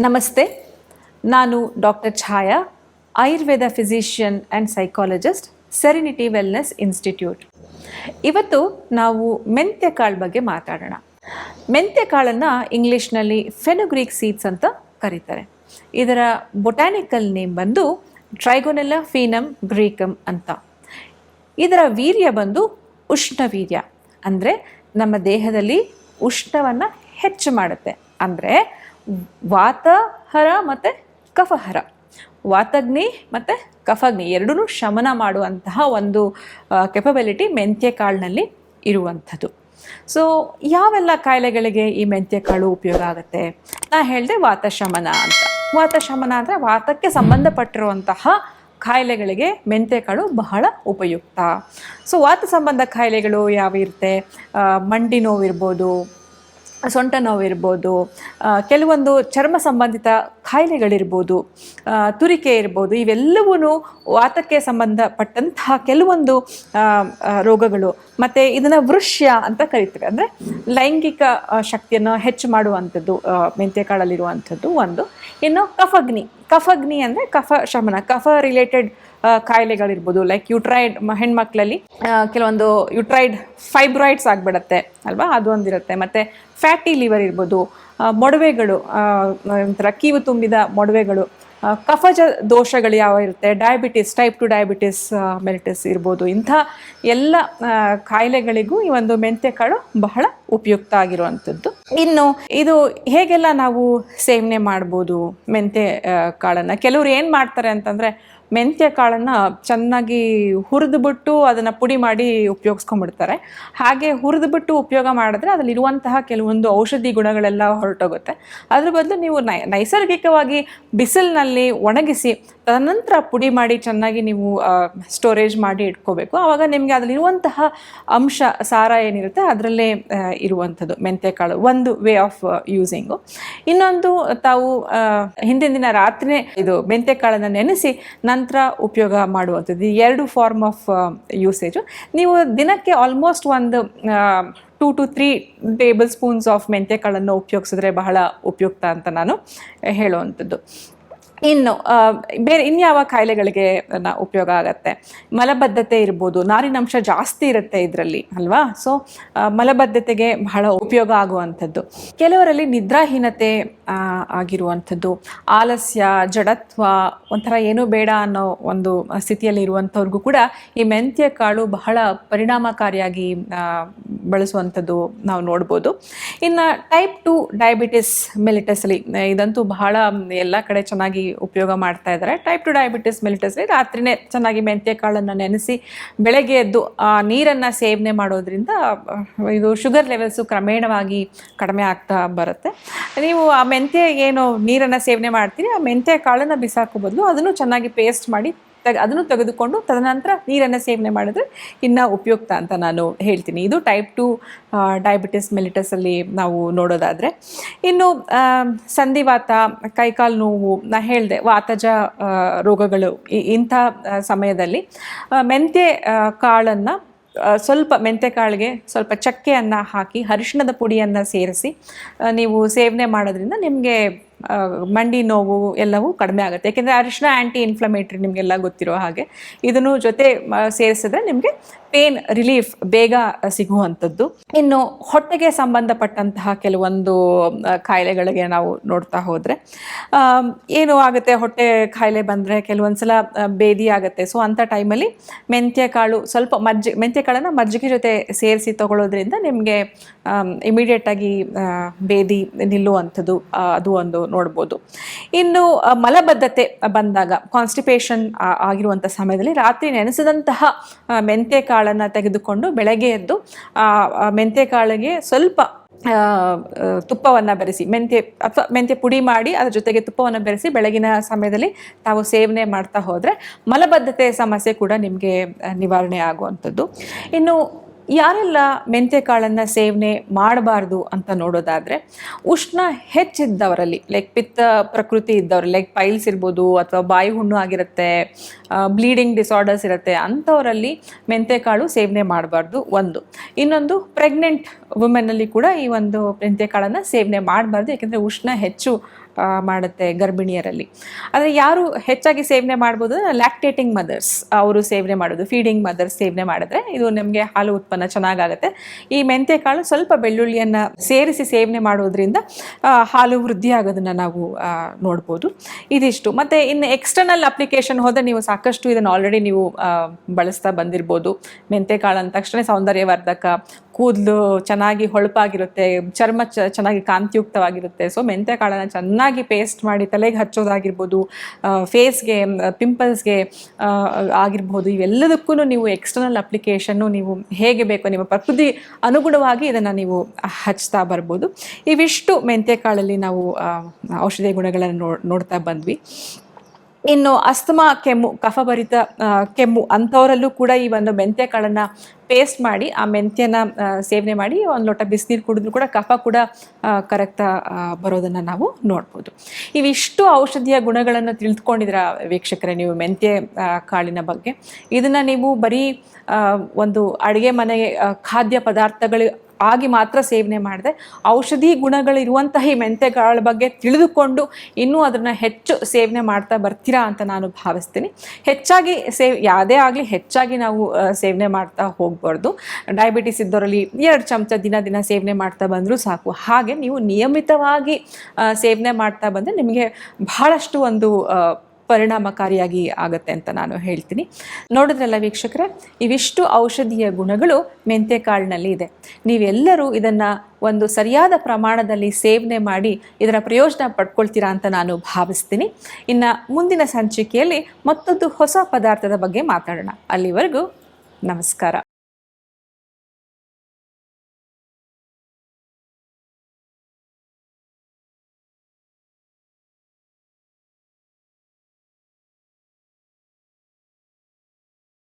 ನಮಸ್ತೆ, ನಾನು doctor Chhaya, Ayurveda physician and psychologist, Serenity Wellness Institute. ಇವತ್ತು ನಾವು ಮೆಂತ್ಯ ಕಾಳು ಬಗ್ಗೆ ಮಾತಾಡೋಣ. ಮೆಂತ್ಯ ಕಾಳನ್ನು ಇಂಗ್ಲೀಷ್ನಲ್ಲಿ ಫೆನುಗ್ರೀಕ್ ಸೀಡ್ಸ್ ಅಂತ ಕರೀತಾರೆ. ಇದರ ಬೊಟ್ಯಾನಿಕಲ್ ನೇಮ್ ಬಂದು ಟ್ರೈಗೊನೆಲ್ಲಾ ಫೀನಮ್ ಗ್ರೀಕಮ್ ಅಂತ. ಇದರ ವೀರ್ಯ ಬಂದು ಉಷ್ಣವೀರ್ಯ, ಅಂದರೆ ನಮ್ಮ ದೇಹದಲ್ಲಿ ಉಷ್ಣವನ್ನು ಹೆಚ್ಚು ಮಾಡುತ್ತೆ. ಅಂದರೆ ವಾತಹರ ಮತ್ತು ಕಫಹರ, ವಾತಗ್ನಿ ಮತ್ತು ಕಫಗ್ನಿ ಎರಡೂ ಶಮನ ಮಾಡುವಂತಹ ಒಂದು ಕೆಪಬಿಲಿಟಿ ಮೆಂತ್ಯ ಕಾಳಿನಲ್ಲಿ ಇರುವಂಥದ್ದು. ಸೊ ಯಾವೆಲ್ಲ ಕಾಯಿಲೆಗಳಿಗೆ ಈ ಮೆಂತ್ಯ ಕಾಳು ಉಪಯೋಗ ಆಗುತ್ತೆ? ನಾ ಹೇಳಿದೆ ವಾತ ಶಮನ ಅಂತ. ವಾತ ಶಮನ ಅಂದರೆ ವಾತಕ್ಕೆ ಸಂಬಂಧಪಟ್ಟಿರುವಂತಹ ಕಾಯಿಲೆಗಳಿಗೆ ಮೆಂತ್ಯ ಕಾಳು ಬಹಳ ಉಪಯುಕ್ತ. ಸೊ ವಾತ ಸಂಬಂಧ ಕಾಯಿಲೆಗಳು ಯಾವ ಇರುತ್ತೆ? ಮಂಡಿ ನೋವು ಇರ್ಬೋದು, ಸೊಂಟ ನೋವು ಇರ್ಬೋದು, ಕೆಲವೊಂದು ಚರ್ಮ ಸಂಬಂಧಿತ ಕಾಯಿಲೆಗಳಿರ್ಬೋದು, ತುರಿಕೆ ಇರ್ಬೋದು. ಇವೆಲ್ಲವೂ ವಾತಕ್ಕೆ ಸಂಬಂಧಪಟ್ಟಂತಹ ಕೆಲವೊಂದು ರೋಗಗಳು. ಮತ್ತು ಇದನ್ನು ವೃಷ್ಯ ಅಂತ ಕರಿತೀವಿ, ಅಂದರೆ ಲೈಂಗಿಕ ಶಕ್ತಿಯನ್ನು ಹೆಚ್ಚು ಮಾಡುವಂಥದ್ದು ಮೆಂತ್ಯ ಕಾಳಲ್ಲಿರುವಂಥದ್ದು ಒಂದು. ಇನ್ನು ಕಫಗ್ನಿ ಅಂದರೆ ಕಫ ಶಮನ, ಕಫ ರಿಲೇಟೆಡ್ ಕಾಯಿಲೆಗಳಿರ್ಬೋದು. ಲೈಕ್ ಯುಟ್ರೈಡ್, ಹೆಣ್ಮಕ್ಳಲ್ಲಿ ಕೆಲವೊಂದು ಯುಟ್ರೈಡ್ ಫೈಬ್ರಾಯ್ಡ್ಸ್ ಆಗಿಬಿಡತ್ತೆ ಅಲ್ವಾ, ಅದು ಒಂದಿರುತ್ತೆ. ಮತ್ತು ಫ್ಯಾಟಿ ಲಿವರ್ ಇರ್ಬೋದು, ಮೊಡವೆಗಳು, ಒಂಥರ ಕೀವು ತುಂಬಿದ ಮೊಡವೆಗಳು, ಕಫಜ ದೋಷಗಳು ಯಾವ ಇರುತ್ತೆ, ಡಯಾಬಿಟಿಸ್, ಟೈಪ್ 2 ಡಯಾಬಿಟಿಸ್ ಮೆಲಿಟಸ್ ಇರ್ಬೋದು. ಇಂಥ ಎಲ್ಲ ಕಾಯಿಲೆಗಳಿಗೂ ಈ ಒಂದು ಮೆಂತ್ಯ ಕಾಳು ಬಹಳ ಉಪಯುಕ್ತ ಆಗಿರುವಂಥದ್ದು. ಇನ್ನು ಇದು ಹೇಗೆಲ್ಲ ನಾವು ಸೇವನೆ ಮಾಡ್ಬೋದು ಮೆಂತ್ಯ ಕಾಳನ್ನು? ಕೆಲವರು ಏನು ಮಾಡ್ತಾರೆ ಅಂತಂದರೆ, ಮೆಂತ್ಯ ಕಾಳನ್ನು ಚೆನ್ನಾಗಿ ಹುರಿದುಬಿಟ್ಟು ಅದನ್ನು ಪುಡಿ ಮಾಡಿ ಉಪಯೋಗಿಸ್ಕೊಂಡ್ಬಿಡ್ತಾರೆ. ಹಾಗೆ ಹುರಿದುಬಿಟ್ಟು ಉಪಯೋಗ ಮಾಡಿದ್ರೆ ಅದರಲ್ಲಿರುವಂತಹ ಕೆಲವೊಂದು ಔಷಧಿ ಗುಣಗಳೆಲ್ಲ ಹೊರಟೋಗುತ್ತೆ. ಅದ್ರ ಬದಲು ನೀವು ನೈಸರ್ಗಿಕವಾಗಿ ಬಿಸಿಲಿನಲ್ಲಿ ಒಣಗಿಸಿ ತದನಂತರ ಪುಡಿ ಮಾಡಿ ಚೆನ್ನಾಗಿ ನೀವು ಸ್ಟೋರೇಜ್ ಮಾಡಿ ಇಟ್ಕೋಬೇಕು. ಆವಾಗ ನಿಮಗೆ ಅದರಲ್ಲಿರುವಂತಹ ಅಂಶ, ಸಾರ ಏನಿರುತ್ತೆ ಅದರಲ್ಲೇ ಇರುವಂಥದ್ದು ಮೆಂತ್ಯ ಕಾಳು. ಒಂದು ವೇ ಆಫ್ ಯೂಸಿಂಗು. ಇನ್ನೊಂದು, ತಾವು ಹಿಂದಿನ ದಿನ ರಾತ್ರಿನೇ ಇದು ಮೆಂತ್ಯ ಕಾಳನ್ನು ನೆನೆಸಿ ನಂತರ ಉಪಯೋಗ ಮಾಡುವಂಥದ್ದು. 2 ಫಾರ್ಮ್ ಆಫ್ ಯೂಸೇಜು. ನೀವು ದಿನಕ್ಕೆ ಆಲ್ಮೋಸ್ಟ್ ಒಂದು 2 to 3 ಟೇಬಲ್ ಸ್ಪೂನ್ಸ್ ಆಫ್ ಮೆಂತ್ಯ ಕಾಳನ್ನು ಉಪಯೋಗಿಸಿದ್ರೆ ಬಹಳ ಉಪಯುಕ್ತ ಅಂತ ನಾನು ಹೇಳುವಂಥದ್ದು. ಇನ್ನು ಬೇರೆ ಇನ್ಯಾವ ಕಾಯಿಲೆಗಳಿಗೆ ಉಪಯೋಗ ಆಗತ್ತೆ? ಮಲಬದ್ಧತೆ ಇರ್ಬೋದು, ನಾರಿನಂಶ ಜಾಸ್ತಿ ಇರುತ್ತೆ ಇದರಲ್ಲಿ ಅಲ್ವಾ. ಸೊ ಮಲಬದ್ಧತೆಗೆ ಬಹಳ ಉಪಯೋಗ ಆಗುವಂಥದ್ದು. ಕೆಲವರಲ್ಲಿ ನಿದ್ರಾಹೀನತೆ ಆಗಿರುವಂಥದ್ದು, ಆಲಸ್ಯ, ಜಡತ್ವ, ಒಂಥರ ಏನೂ ಬೇಡ ಅನ್ನೋ ಒಂದು ಸ್ಥಿತಿಯಲ್ಲಿ ಇರುವಂಥವ್ರಿಗೂ ಕೂಡ ಈ ಮೆಂತ್ಯ ಕಾಳು ಬಹಳ ಪರಿಣಾಮಕಾರಿಯಾಗಿ ಬಳಸುವಂಥದ್ದು ನಾವು ನೋಡ್ಬೋದು. ಇನ್ನು ಟೈಪ್ 2 ಡಯಾಬಿಟಿಸ್ ಮೆಲಿಟಸಲ್ಲಿ ಇದಂತೂ ಬಹಳ ಎಲ್ಲ ಕಡೆ ಚೆನ್ನಾಗಿ ಉಪಯೋಗ ಮಾಡ್ತಾ ಇದ್ದಾರೆ. ಟೈಪ್ 2 ಡಯಾಬಿಟಿಸ್ ಮೆಲಿಟಸ್ಲಿ ರಾತ್ರಿನೇ ಚೆನ್ನಾಗಿ ಮೆಂತ್ಯ ಕಾಳನ್ನು ನೆನೆಸಿ ಬೆಳಗ್ಗೆ ಎದ್ದು ನೀರನ್ನು ಸೇವನೆ ಮಾಡೋದ್ರಿಂದ ಇದು ಶುಗರ್ ಲೆವೆಲ್ಸು ಕ್ರಮೇಣವಾಗಿ ಕಡಿಮೆ ಆಗ್ತಾ ಬರುತ್ತೆ. ನೀವು ಆ ಮೆಂತ್ಯ ಏನು ನೀರನ್ನು ಸೇವನೆ ಮಾಡ್ತೀರಿ, ಆ ಮೆಂತ್ಯ ಕಾಳನ್ನು ಬಿಸಾಕೋ ಬದಲು ಅದನ್ನು ಚೆನ್ನಾಗಿ ಪೇಸ್ಟ್ ಮಾಡಿ ಅದನ್ನು ತೆಗೆದುಕೊಂಡು ತದನಂತರ ನೀರನ್ನು ಸೇವನೆ ಮಾಡಿದ್ರೆ ಇನ್ನೂ ಉಪಯುಕ್ತ ಅಂತ ನಾನು ಹೇಳ್ತೀನಿ. ಇದು ಟೈಪ್ 2 ಡಯಾಬಿಟಿಸ್ ಮೆಲಿಟಸಲ್ಲಿ ನಾವು ನೋಡೋದಾದರೆ. ಇನ್ನು ಸಂಧಿವಾತ, ಕೈಕಾಲು ನೋವು, ನಾ ಹೇಳಿದೆ ವಾತಜ ರೋಗಗಳು, ಇಂಥ ಸಮಯದಲ್ಲಿ ಮೆಂತ್ಯ ಕಾಳನ್ನು ಸ್ವಲ್ಪ ಮೆಂತ್ಯ ಕಾಳಿಗೆ ಸ್ವಲ್ಪ ಚಕ್ಕೆಯನ್ನು ಹಾಕಿ ಅರಿಶಿಣದ ಪುಡಿಯನ್ನು ಸೇರಿಸಿ ನೀವು ಸೇವನೆ ಮಾಡೋದ್ರಿಂದ ನಿಮಗೆ ಮಂಡಿ ನೋವು ಎಲ್ಲವೂ ಕಡಿಮೆ ಆಗುತ್ತೆ. ಯಾಕೆಂದರೆ ಅರಿಶಿಣ ಆ್ಯಂಟಿ ಇನ್ಫ್ಲಮೇಟ್ರಿ, ನಿಮಗೆಲ್ಲ ಗೊತ್ತಿರೋ ಹಾಗೆ. ಇದನ್ನು ಜೊತೆ ಸೇರಿಸಿದ್ರೆ ನಿಮಗೆ ಪೇನ್ ರಿಲೀಫ್ ಬೇಗ ಸಿಗುವಂಥದ್ದು. ಇನ್ನು ಹೊಟ್ಟೆಗೆ ಸಂಬಂಧಪಟ್ಟಂತಹ ಕೆಲವೊಂದು ಕಾಯಿಲೆಗಳಿಗೆ ನಾವು ನೋಡ್ತಾ ಹೋದರೆ ಏನು ಆಗುತ್ತೆ, ಹೊಟ್ಟೆ ಕಾಯಿಲೆ ಬಂದರೆ ಕೆಲವೊಂದು ಸಲ ಬೇದಿ ಆಗುತ್ತೆ. ಸೊ ಅಂಥ ಟೈಮಲ್ಲಿ ಮೆಂತ್ಯ ಕಾಳು ಸ್ವಲ್ಪ ಮೆಂತ್ಯ ಕಾಳನ್ನು ಮಜ್ಜಿಗೆ ಜೊತೆ ಸೇರಿಸಿ ತಗೊಳ್ಳೋದ್ರಿಂದ ನಿಮಗೆ ಇಮಿಡಿಯೇಟಾಗಿ ಬೇದಿ ನಿಲ್ಲುವಂಥದ್ದು, ಅದು ಒಂದು ನೋಡ್ಬೋದು. ಇನ್ನು ಮಲಬದ್ಧತೆ ಬಂದಾಗ, ಕಾನ್ಸ್ಟಿಪೇಷನ್ ಆಗಿರುವಂಥ ಸಮಯದಲ್ಲಿ ರಾತ್ರಿ ನೆನೆಸಿದಂತಹ ಮೆಂತ್ಯ ಕಾಳನ್ನು ತೆಗೆದುಕೊಂಡು ಬೆಳಗ್ಗೆ ಎದ್ದು ಮೆಂತ್ಯ ಕಾಳಿಗೆ ಸ್ವಲ್ಪ ತುಪ್ಪವನ್ನು ಬೆರೆಸಿ, ಮೆಂತ್ಯ ಪುಡಿ ಮಾಡಿ ಅದ್ರ ಜೊತೆಗೆ ತುಪ್ಪವನ್ನು ಬೆರೆಸಿ ಬೆಳಗಿನ ಸಮಯದಲ್ಲಿ ತಾವು ಸೇವನೆ ಮಾಡ್ತಾ ಹೋದರೆ ಮಲಬದ್ಧತೆ ಸಮಸ್ಯೆ ಕೂಡ ನಿಮಗೆ ನಿವಾರಣೆ ಆಗುವಂಥದ್ದು. ಇನ್ನು ಯಾರೆಲ್ಲ ಮೆಂತ್ಯ ಕಾಳನ್ನು ಸೇವನೆ ಮಾಡಬಾರ್ದು ಅಂತ ನೋಡೋದಾದರೆ, ಉಷ್ಣ ಹೆಚ್ಚಿದ್ದವರಲ್ಲಿ, ಲೈಕ್ ಪಿತ್ತ ಪ್ರಕೃತಿ ಇದ್ದವರು, ಲೈಕ್ ಪೈಲ್ಸ್ ಇರ್ಬೋದು ಅಥವಾ ಬಾಯಿ ಹುಣ್ಣು ಆಗಿರುತ್ತೆ, ಬ್ಲೀಡಿಂಗ್ ಡಿಸಾರ್ಡರ್ಸ್ ಇರುತ್ತೆ, ಅಂಥವರಲ್ಲಿ ಮೆಂತ್ಯ ಕಾಳು ಸೇವನೆ ಮಾಡಬಾರ್ದು ಒಂದು. ಇನ್ನೊಂದು, ಪ್ರೆಗ್ನೆಂಟ್ ವುಮೆನ್ನಲ್ಲಿ ಕೂಡ ಈ ಒಂದು ಮೆಂತ್ಯ ಕಾಳನ್ನು ಸೇವನೆ ಮಾಡಬಾರ್ದು, ಯಾಕೆಂದರೆ ಉಷ್ಣ ಹೆಚ್ಚು ಮಾಡುತ್ತೆ ಗರ್ಭಿಣಿಯರಲ್ಲಿ. ಆದರೆ ಯಾರು ಹೆಚ್ಚಾಗಿ ಸೇವನೆ ಮಾಡ್ಬೋದು, ಲ್ಯಾಕ್ಟೇಟಿಂಗ್ ಮದರ್ಸ್ ಅವರು ಸೇವನೆ ಮಾಡೋದು, ಫೀಡಿಂಗ್ ಮದರ್ಸ್ ಸೇವನೆ ಮಾಡಿದ್ರೆ ಇದು ನಮಗೆ ಹಾಲು ಉತ್ಪನ್ನ ಚೆನ್ನಾಗಾಗುತ್ತೆ. ಈ ಮೆಂತ್ಯಕಾಳು ಸ್ವಲ್ಪ ಬೆಳ್ಳುಳ್ಳಿಯನ್ನು ಸೇರಿಸಿ ಸೇವನೆ ಮಾಡೋದ್ರಿಂದ ಹಾಲು ವೃದ್ಧಿ ಆಗೋದನ್ನು ನಾವು ನೋಡ್ಬೋದು. ಇದಿಷ್ಟು. ಮತ್ತು ಇನ್ನು ಎಕ್ಸ್ಟರ್ನಲ್ ಅಪ್ಲಿಕೇಶನ್ ಹೋದರೆ ನೀವು ಸಾಕಷ್ಟು ಇದನ್ನು ಆಲ್ರೆಡಿ ನೀವು ಬಳಸ್ತಾ ಬಂದಿರ್ಬೋದು. ಮೆಂತ್ಯಕಾಳು ಅಂದ ತಕ್ಷಣ ಸೌಂದರ್ಯವರ್ಧಕ, ಕೂದಲು ಚೆನ್ನಾಗಿ ಹೊಳಪಾಗಿರುತ್ತೆ, ಚರ್ಮ ಚೆನ್ನಾಗಿ ಕಾಂತಿಯುಕ್ತವಾಗಿರುತ್ತೆ. ಸೊ ಮೆಂತ್ಯಕಾಳನ್ನು ಚೆನ್ನಾಗಿ ಪೇಸ್ಟ್ ಮಾಡಿ ತಲೆಗೆ ಹಚ್ಚೋದಾಗಿರ್ಬೋದು, ಫೇಸ್ಗೆ, ಪಿಂಪಲ್ಸ್ಗೆ ಆಗಿರ್ಬೋದು, ಇವೆಲ್ಲದಕ್ಕೂ ನೀವು ಎಕ್ಸ್ಟರ್ನಲ್ ಅಪ್ಲಿಕೇಶನ್ನು ನೀವು ಹೇಗೆ ಬೇಕೋ ನಿಮ್ಮ ಪ್ರಕೃತಿ ಅನುಗುಣವಾಗಿ ಇದನ್ನು ನೀವು ಹಚ್ತಾ ಬರ್ಬೋದು. ಇವಿಷ್ಟು ಮೆಂತ್ಯಕಾಳಲ್ಲಿ ನಾವು ಔಷಧೀಯ ಗುಣಗಳನ್ನು ನೋಡ್ತಾ ಬಂದ್ವಿ. ಇನ್ನು ಅಸ್ತಮಾ, ಕೆಮ್ಮು, ಕಫಭರಿತ ಕೆಮ್ಮು ಅಂಥವರಲ್ಲೂ ಕೂಡ ಈ ಒಂದು ಮೆಂತ್ಯಕಾಳನ್ನು ಪೇಸ್ಟ್ ಮಾಡಿ ಆ ಮೆಂತ್ಯನ ಸೇವನೆ ಮಾಡಿ ಒಂದು ಲೋಟ ಬಿಸಿನೀರು ಕುಡಿದ್ರೂ ಕೂಡ ಕಫ ಕೂಡ ಕರಗ್ತಾ ಬರೋದನ್ನು ನಾವು ನೋಡ್ಬೋದು. ಇವಿಷ್ಟು ಔಷಧೀಯ ಗುಣಗಳನ್ನು ತಿಳಿದುಕೊಂಡಿದ್ದೀರಾ ವೀಕ್ಷಕರೇ ನೀವು ಮೆಂತ್ಯ ಕಾಳಿನ ಬಗ್ಗೆ. ಇದನ್ನು ನೀವು ಬರೀ ಒಂದು ಅಡುಗೆ ಮನೆಗೆ ಖಾದ್ಯ ಪದಾರ್ಥಗಳು ಆಗಿ ಮಾತ್ರ ಸೇವನೆ ಮಾಡಿದೆ ಔಷಧಿ ಗುಣಗಳಿರುವಂತಹ ಈ ಮೆಂತ್ಯಕಾಳ ಬಗ್ಗೆ ತಿಳಿದುಕೊಂಡು ಇನ್ನೂ ಅದನ್ನು ಹೆಚ್ಚು ಸೇವನೆ ಮಾಡ್ತಾ ಬರ್ತೀರಾ ಅಂತ ನಾನು ಭಾವಿಸ್ತೀನಿ. ಹೆಚ್ಚಾಗಿ ಯಾವುದೇ ಆಗಲಿ ಹೆಚ್ಚಾಗಿ ನಾವು ಸೇವನೆ ಮಾಡ್ತಾ ಹೋಗ್ಬಾರ್ದು. ಡಯಾಬಿಟಿಸ್ ಇದ್ದವರಲ್ಲಿ 2 ಚಮಚ ದಿನ ಸೇವನೆ ಮಾಡ್ತಾ ಬಂದರೂ ಸಾಕು. ಹಾಗೆ ನೀವು ನಿಯಮಿತವಾಗಿ ಸೇವನೆ ಮಾಡ್ತಾ ಬಂದರೆ ನಿಮಗೆ ಬಹಳಷ್ಟು ಒಂದು ಪರಿಣಾಮಕಾರಿಯಾಗಿ ಆಗುತ್ತೆ ಅಂತ ನಾನು ಹೇಳ್ತೀನಿ. ನೋಡಿದ್ರಲ್ಲ ವೀಕ್ಷಕರೇ, ಇವಿಷ್ಟು ಔಷಧೀಯ ಗುಣಗಳು ಮೆಂತ್ಯಕಾಳಿನಲ್ಲಿ ಇದೆ. ನೀವೆಲ್ಲರೂ ಇದನ್ನು ಒಂದು ಸರಿಯಾದ ಪ್ರಮಾಣದಲ್ಲಿ ಸೇವನೆ ಮಾಡಿ ಇದರ ಪ್ರಯೋಜನ ಪಡ್ಕೊಳ್ತೀರಾ ಅಂತ ನಾನು ಭಾವಿಸ್ತೀನಿ. ಇನ್ನು ಮುಂದಿನ ಸಂಚಿಕೆಯಲ್ಲಿ ಮತ್ತೊಂದು ಹೊಸ ಪದಾರ್ಥದ ಬಗ್ಗೆ ಮಾತಾಡೋಣ. ಅಲ್ಲಿವರೆಗೂ ನಮಸ್ಕಾರ.